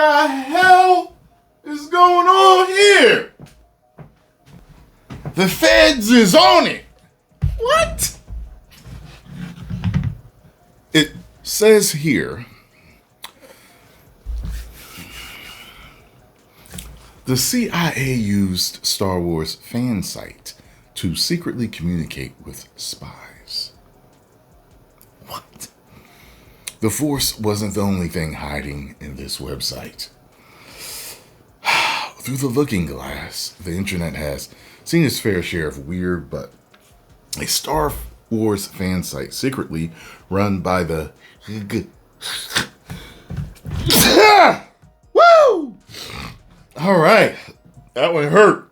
the hell is going on here? The feds is on it. What? It says here, the CIA used Star Wars fan site to secretly communicate with spies. What? The Force wasn't the only thing hiding in this website. Through the looking glass, the internet has seen its fair share of weird, but a Star Wars fan site secretly run by the Woo! All right, that one hurt.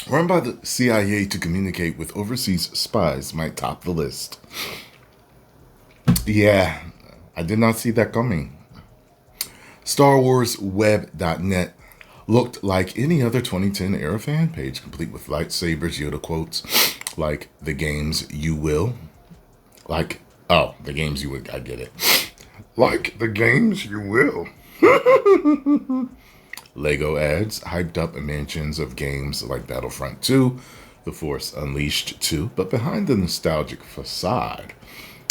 Run by the CIA to communicate with overseas spies might top the list. Yeah, I did not see that coming. StarWarsWeb.net looked like any other 2010 era fan page, complete with lightsabers, Yoda quotes, like the games you will. The games you will, I get it. Like the games you will. Lego ads, hyped up mentions of games like Battlefront 2, The Force Unleashed 2, but behind the nostalgic facade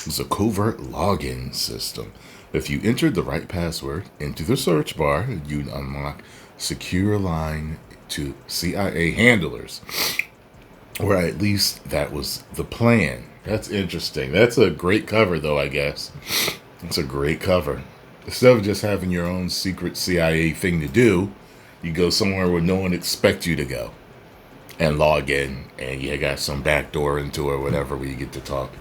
was a covert login system. If you entered the right password into the search bar, you'd unlock secure line to CIA handlers. Or at least that was the plan. That's interesting. That's a great cover, though, I guess. It's a great cover. Instead of just having your own secret CIA thing to do, you go somewhere where no one expects you to go and log in, and you got some backdoor into it or whatever where you get to talk.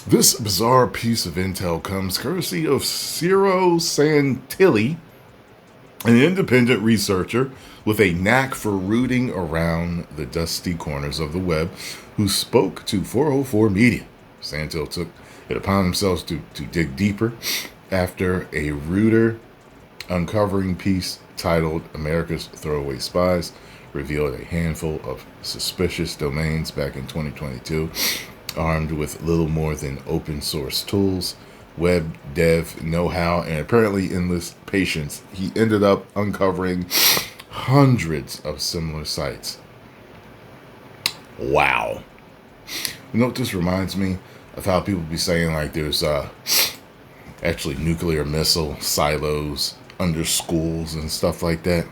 This bizarre piece of intel comes courtesy of Ciro Santilli, an independent researcher with a knack for rooting around the dusty corners of the web, who spoke to 404 Media. Santilli took it upon himself to dig deeper after a Reuter uncovering piece titled America's Throwaway Spies revealed a handful of suspicious domains back in 2022. Armed with little more than open source tools, web dev know-how, and apparently endless patience, he ended up uncovering hundreds of similar sites. Wow. You know what this reminds me of? How people be saying like there's actually nuclear missile silos under schools and stuff like that.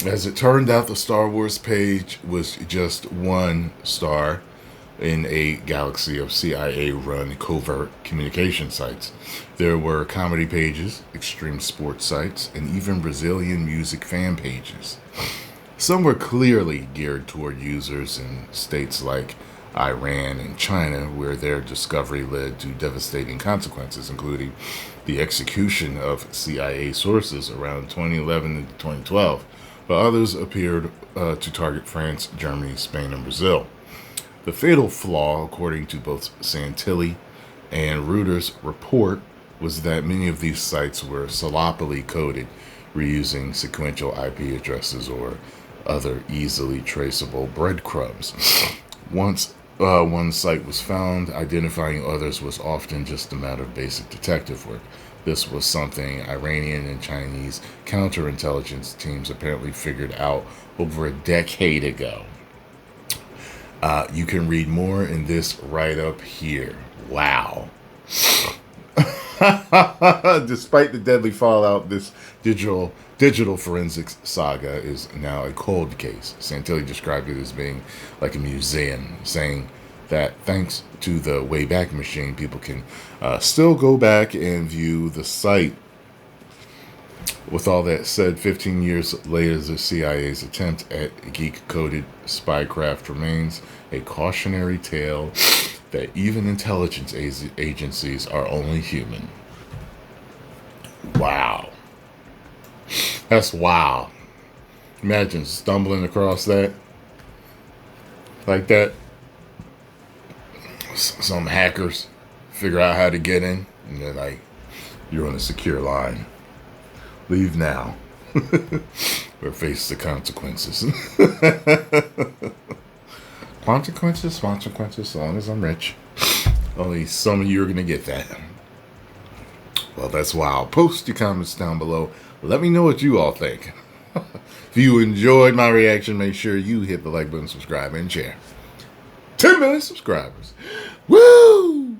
As it turned out, the Star Wars page was just one star in a galaxy of CIA-run covert communication sites. There were comedy pages, extreme sports sites, and even Brazilian music fan pages. Some were clearly geared toward users in states like Iran and China, where their discovery led to devastating consequences, including the execution of CIA sources around 2011 and 2012, but others appeared to target France, Germany, Spain, and Brazil. The fatal flaw, according to both Santilli and Reuter's report, was that many of these sites were sloppily coded, reusing sequential IP addresses or other easily traceable breadcrumbs. Once one site was found, identifying others was often just a matter of basic detective work. This was something Iranian and Chinese counterintelligence teams apparently figured out over a decade ago. You can read more in this write-up here. Wow. Despite the deadly fallout, this digital forensics saga is now a cold case. Santilli described it as being like a museum, saying that thanks to the Wayback Machine, people can still go back and view the site. With all that said, 15 years later, the CIA's attempt at geek-coded spycraft remains a cautionary tale that even intelligence agencies are only human. Wow. That's wow. Imagine stumbling across that. Like that. Some hackers figure out how to get in, and they're like, you're on a secure line. Leave now. Or face the consequences. Consequences, as long as I'm rich. Only some of you are going to get that. Well, that's why I'll post your comments down below. Let me know what you all think. If you enjoyed my reaction, make sure you hit the like button, subscribe, and share. 10 million subscribers. Woo!